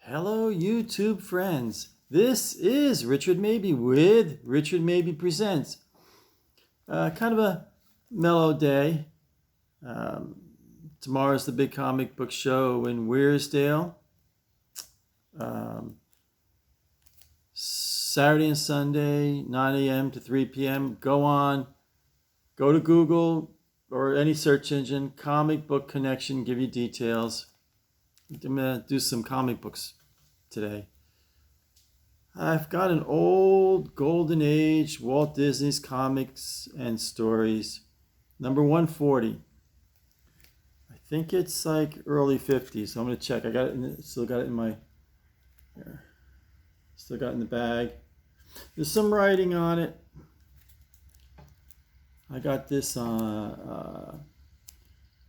Hello, YouTube friends. This is Richard Mabey with Richard Mabey Presents. Kind of a mellow day. Tomorrow's the big comic book show in Wearsdale. Saturday and Sunday, 9 a.m. to 3 p.m. Go to Google or any search engine, Comic Book Connection, give you details. I'm going to do some comic books today. I've got an old golden age Walt Disney's comics and stories, number 140. I think it's like early 50s, so I'm going to check. I got it still got it in my here. Still got it in the bag. There's some writing on it. I got this on I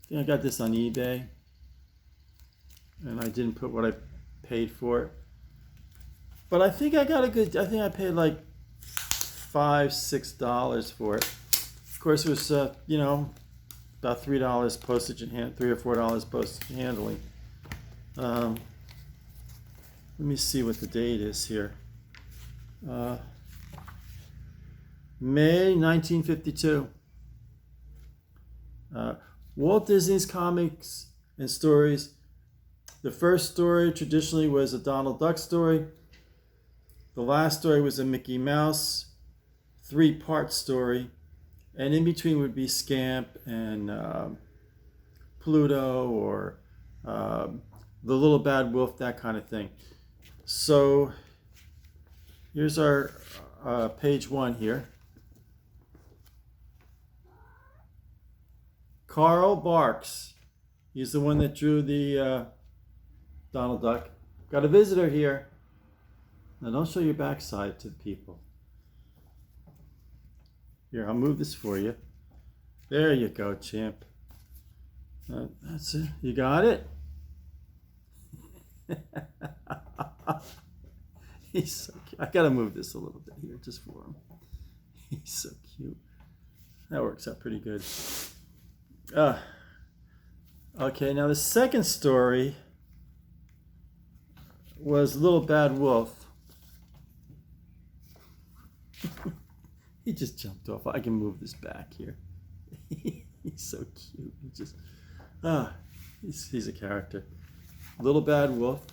think I got this on eBay. And I didn't put what I paid for it. But I think I got I think I paid like $5-6 for it. Of course, it was, about $3 postage and $3 or $4 postage and handling. Let me see what the date is here. May 1952. Walt Disney's comics and stories. The first story traditionally was a Donald Duck story. The last story was a Mickey Mouse 3-part story. And in between would be Scamp and Pluto or The Little Bad Wolf, that kind of thing. So here's our page 1 here. Carl Barks. He's the one that drew the Donald Duck. Got a visitor here. Now don't show your backside to the people. Here, I'll move this for you. There you go, champ. That's it. You got it? He's so cute. I gotta move this a little bit here just for him. He's so cute. That works out pretty good. Okay, now the second story was Little Bad Wolf. He just jumped off. I can move this back here. He's so cute. He's a character. Little Bad Wolf.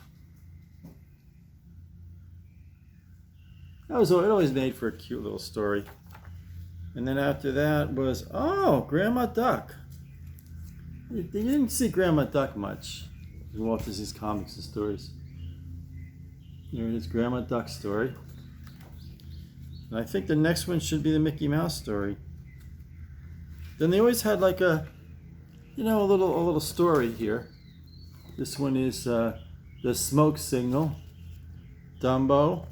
It always made for a cute little story. And then after that was, Grandma Duck. You didn't see Grandma Duck much in Walt Disney's comics and stories. Here it is, Grandma Duck story. And I think the next one should be the Mickey Mouse story. Then they always had like a little story here. This one is the Smoke Signal, Dumbo,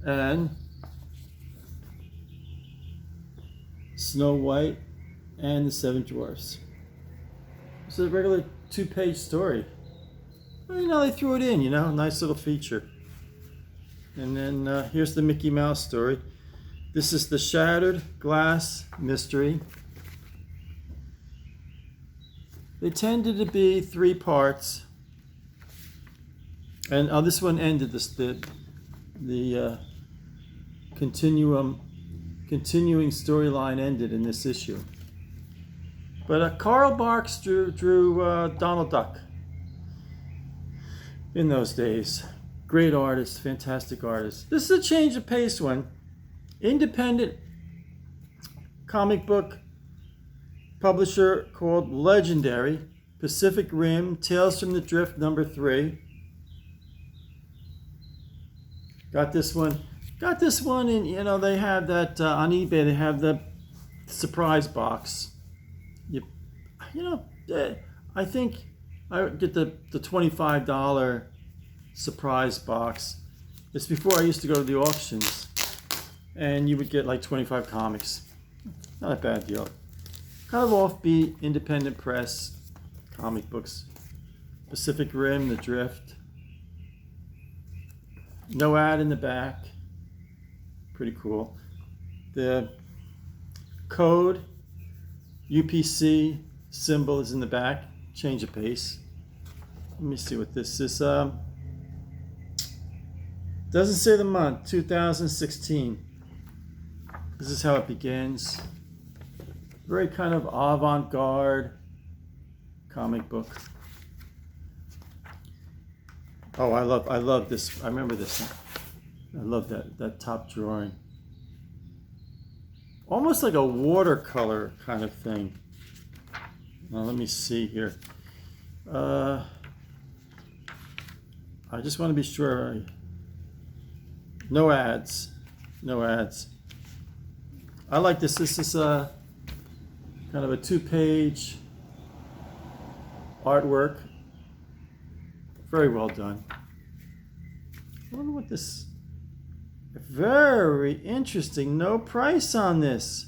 and Snow White and the Seven Dwarfs. It's a regular 2-page story. Well, they threw it in, nice little feature. And then here's the Mickey Mouse story. This is the Shattered Glass Mystery. They tended to be 3 parts. And this one ended the continuing storyline ended in this issue. But Carl Barks drew Donald Duck in those days. Great artist, fantastic artist. This is a change of pace one. Independent comic book publisher called Legendary, Pacific Rim, Tales from the Drift number 3. Got this one and they have that on eBay. They have the surprise box. I think I get the $25 surprise box. It's before I used to go to the auctions, and you would get like 25 comics. Not a bad deal. Kind of offbeat, independent press comic books. Pacific Rim, The Drift. No ad in the back. Pretty cool. The code UPC symbol is in the back. Change of pace. Let me see what this is. Doesn't say the month. 2016. This is how it begins. Very kind of avant-garde comic book. Oh, I love this. I remember this one. I love that top drawing. Almost like a watercolor kind of thing. Now let me see here. I just want to be sure. No ads. No ads. I like this. This is kind of a 2-page artwork. Very well done. I wonder what this... Very interesting. No price on this.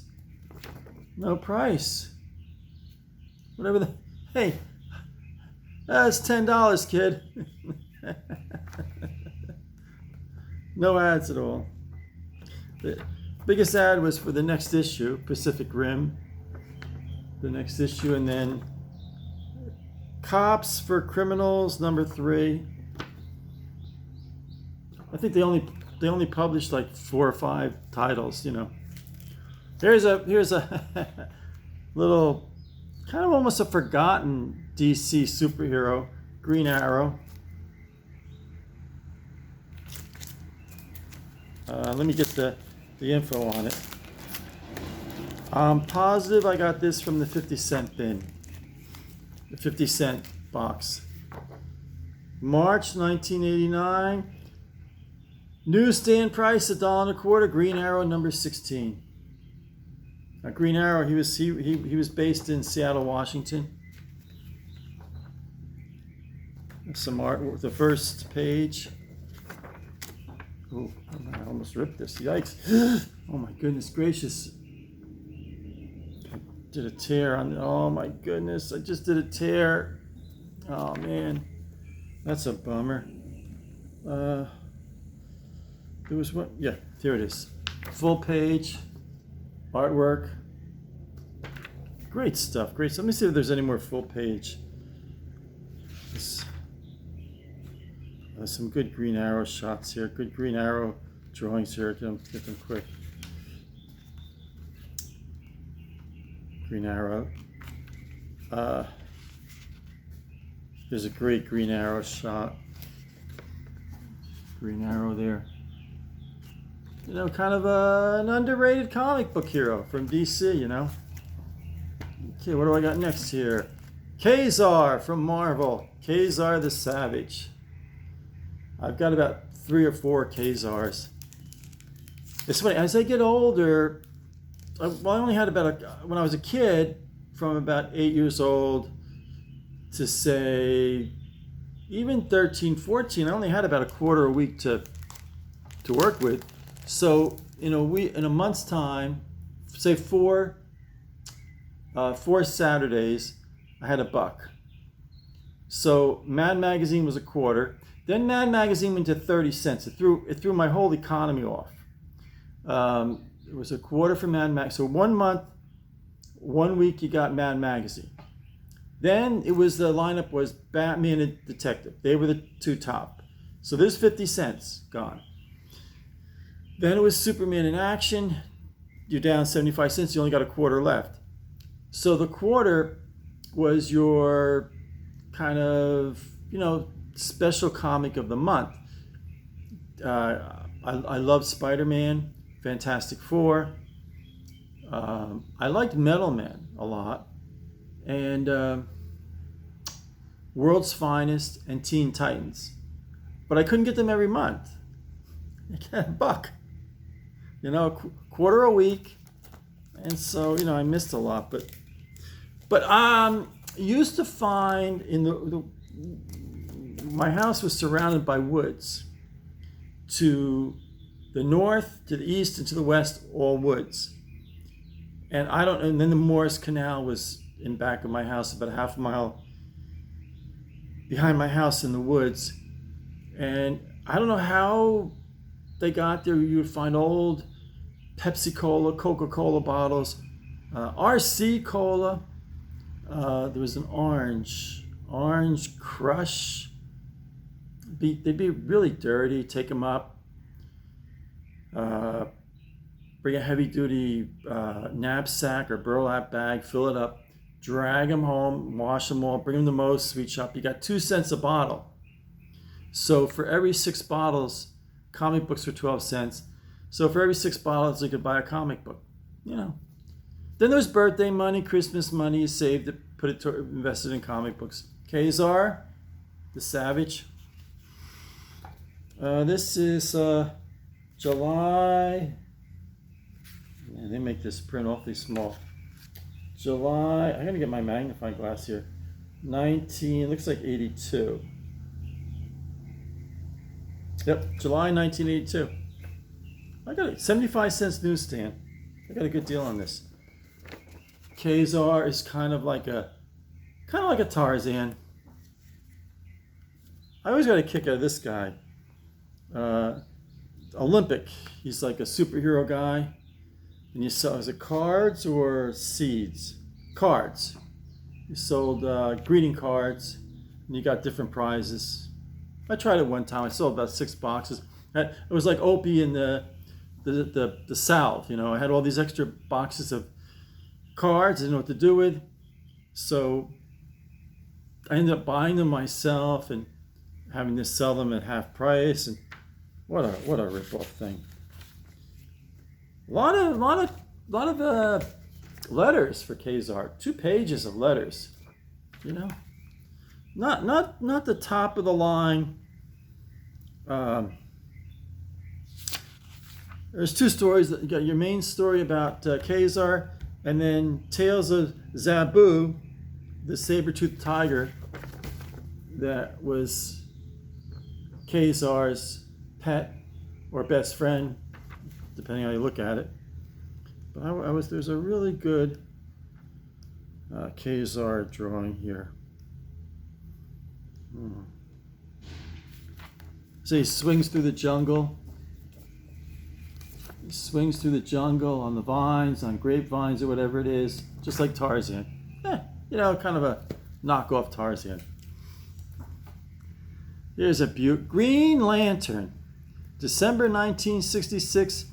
No price. Whatever the... Hey, that's $10, kid. No ads at all. The biggest ad was for the next issue, Pacific Rim. The next issue, and then Cops for Criminals, #3. I think they only published like 4 or 5 titles, you know. Here's a little, kind of almost a forgotten DC superhero, Green Arrow. Let me get the info on it. I'm positive I got this from the 50-cent bin. The 50-cent box. March 1989. Newsstand price $1.25. Green Arrow #16. Now, Green Arrow, he was based in Seattle, Washington. Some art. The first page. Oh, I almost ripped this. Yikes! Oh my goodness gracious! I did a tear on. Oh my goodness! I just did a tear. Oh man, that's a bummer. There was one. Yeah, here it is. Full page artwork. Great stuff. Great. So let me see if there's any more full page. Some good Green Arrow shots here. Good Green Arrow drawings here. Get them quick. Green Arrow. There's a great Green Arrow shot. Green Arrow there. You know, kind of an underrated comic book hero from DC, you know. Okay, what do I got next here? Kazaar from Marvel. Kazaar the Savage. I've got about 3 or 4 Kazaars. It's funny, as I get older, I only had when I was a kid, from about 8 years old to say, even 13, 14, I only had about a quarter a week to work with. So, in a month's time, say 4 Saturdays, I had $1. So Mad Magazine was a quarter. Then Mad Magazine went to 30 cents. It threw my whole economy off. It was a quarter for Mad Mag. So 1 month, 1 week, you got Mad Magazine. Then the lineup was Batman and Detective. They were the 2 top. So there's 50 cents gone. Then it was Superman in Action. You're down 75 cents. You only got a quarter left. So the quarter was your kind of, special comic of the month. I love Spider-Man, Fantastic Four. I liked Metal Man a lot. And World's Finest and Teen Titans. But I couldn't get them every month. I got $1. A quarter a week. And so, I missed a lot. But I used to find my house was surrounded by woods. To the north, to the east, and to the west, all woods. And then the Morris Canal was in back of my house, about a half a mile behind my house in the woods. And I don't know how they got there. You would find old Pepsi Cola, Coca-Cola bottles, RC Cola. There was an orange Orange Crush. They'd be really dirty. Take them up. Bring a heavy-duty knapsack or burlap bag. Fill it up. Drag them home. Wash them all. Bring them to Moe's Sweet Shop. You got 2 cents a bottle. So for every 6 bottles, comic books for 12 cents. So for every 6 bottles, you could buy a comic book. You know. Then there's birthday money, Christmas money. You saved it, invested in comic books. Kazaar, the Savage. This is July. Man, they make this print awfully small. July. I'm gonna get my magnifying glass here. 19. Looks like 82. Yep, July 1982. I got it. 75 cents newsstand. I got a good deal on this. Kazaar is kind of like a Tarzan. I always got a kick out of this guy. Olympic. He's like a superhero guy. And you sell, is it cards or seeds? Cards. You sold greeting cards, and you got different prizes. I tried it one time. I sold about 6 boxes. It was like Opie in the South. You know, I had all these extra boxes of cards. I didn't know what to do with. So I ended up buying them myself and having to sell them at half price. And what a rip-off thing. A lot of letters for Kazaar. 2 pages of letters. You know, not the top of the line. There's 2 stories. You got your main story about Kazaar, and then Tales of Zabu, the saber-toothed tiger that was Kazaar's pet or best friend, depending on how you look at it. But there's a really good Kazaar drawing here. So he swings through the jungle. He swings through the jungle on the vines, on grapevines or whatever it is, just like Tarzan. You know, kind of a knockoff Tarzan. Here's a Green Lantern, December 1966,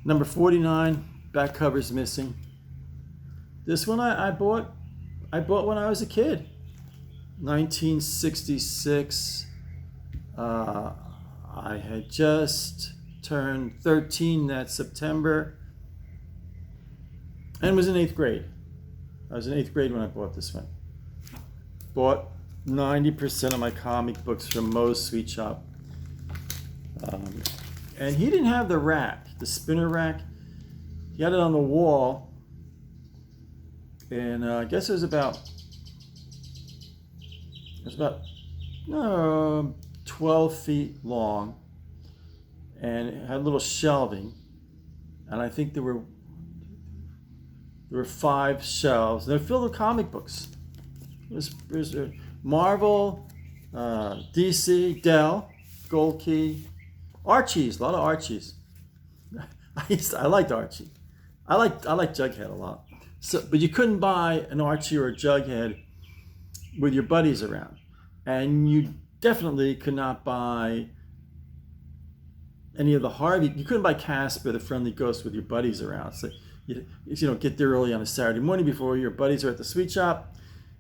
number 49. Back cover's missing. This one I bought when I was a kid. 1966. I had just turned 13 that September and was in 8th grade. I was in 8th grade when I bought this one. Bought 90% of my comic books from Moe's Sweet Shop. And he didn't have the rack, the spinner rack. He had it on the wall. And I guess it was about 12 feet long. And it had a little shelving. And I think there were 5 shelves. They're filled with comic books. It was Marvel, DC, Dell, Gold Key, Archie's, a lot of Archie's. I liked Archie. I liked Jughead a lot. So, but you couldn't buy an Archie or a Jughead with your buddies around, and you definitely could not buy any of the Harvey. You couldn't buy Casper, the Friendly Ghost, with your buddies around. So you get there early on a Saturday morning before your buddies are at the sweet shop,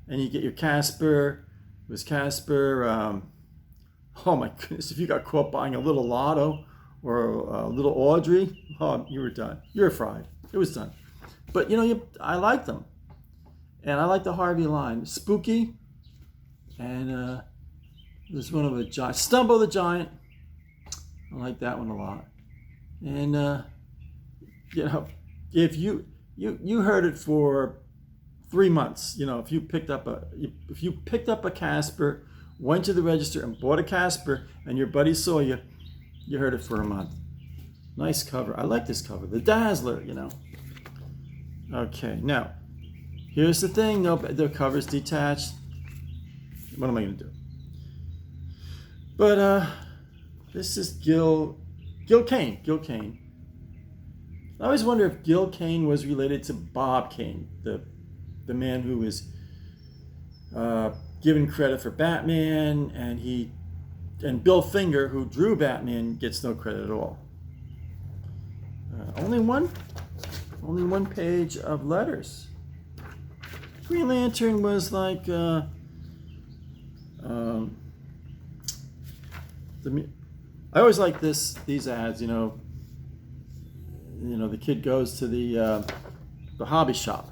and you get your Casper. It was Casper. Oh my goodness! If you got caught buying a little Lotto or a little Audrey, oh, you were done. You were fried. It was done. But I liked them, and I like the Harvey line. Spooky, and there's one of a giant. Stumbo the Giant. I like that one a lot. And if you heard it for 3 months, if you picked up a Casper, went to the register and bought a Casper, and your buddy saw you, you heard it for a month. Nice cover. I like this cover. The Dazzler, Okay, now here's the thing. No, the cover's detached. What am I going to do? But this is Gil Kane. Gil Kane. I always wonder if Gil Kane was related to Bob Kane, the man who was given credit for Batman, and Bill Finger, who drew Batman, gets no credit at all. Only one page of letters. Green Lantern was like I always like these ads. The kid goes to the hobby shop.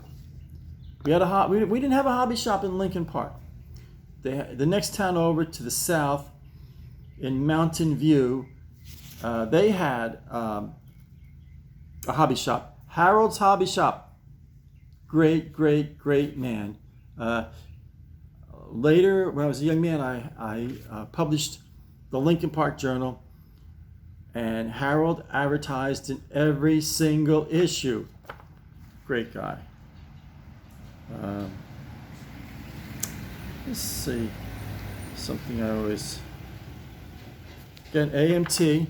We didn't have a hobby shop in Lincoln Park. The next town over to the south, in Mountain View, they had a hobby shop. Harold's Hobby Shop. Great man. Later, when I was a young man, I published the Lincoln Park Journal, and Harold advertised in every single issue. Great guy. Let's see. Something I always... Again, AMT.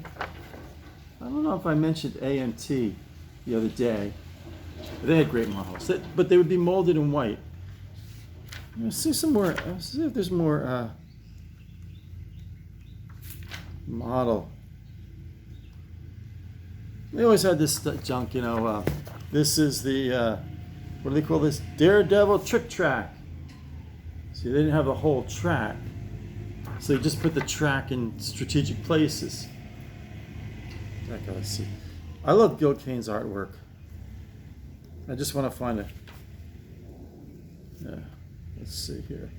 I don't know if I mentioned AMT the other day. They had great models, but they would be molded in white. Let's see some more. Let's see if there's more model. They always had this junk, This is the what do they call this? Daredevil trick track. See, they didn't have a whole track, so they just put the track in strategic places. I gotta see. I love Gil Kane's artwork. I just want to find it. Yeah, let's see here.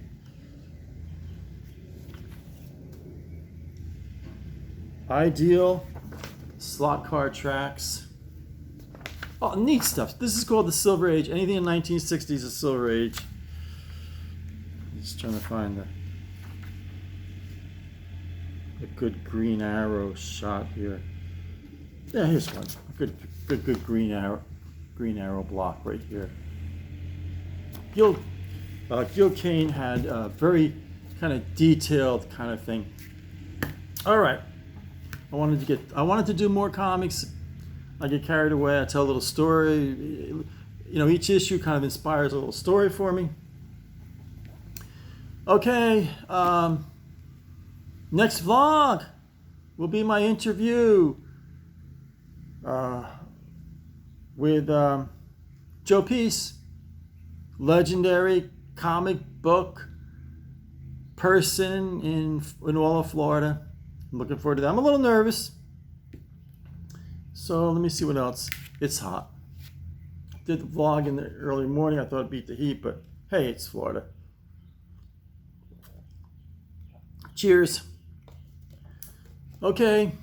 Ideal slot car tracks. Oh, neat stuff. This is called the Silver Age. Anything in 1960s is Silver Age. Just trying to find a good Green Arrow shot here. Yeah, here's one. Good Green Arrow block right here. Gil Kane had a very kind of detailed kind of thing. All right, I wanted to do more comics. I get carried away. I tell a little story. Each issue kind of inspires a little story for me. Okay, next vlog will be my interview with Joe Peace, legendary comic book person in all of Florida. I'm looking forward to that. I'm a little nervous. So let me see what else. It's hot. Did the vlog in the early morning. I thought it'd beat the heat, but hey, it's Florida. Cheers. Okay.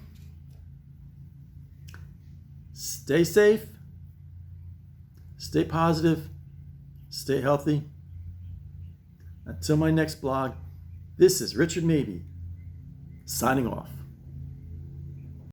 Stay safe. Stay positive. Stay healthy. Until my next blog, this is Richard Mabey, signing off.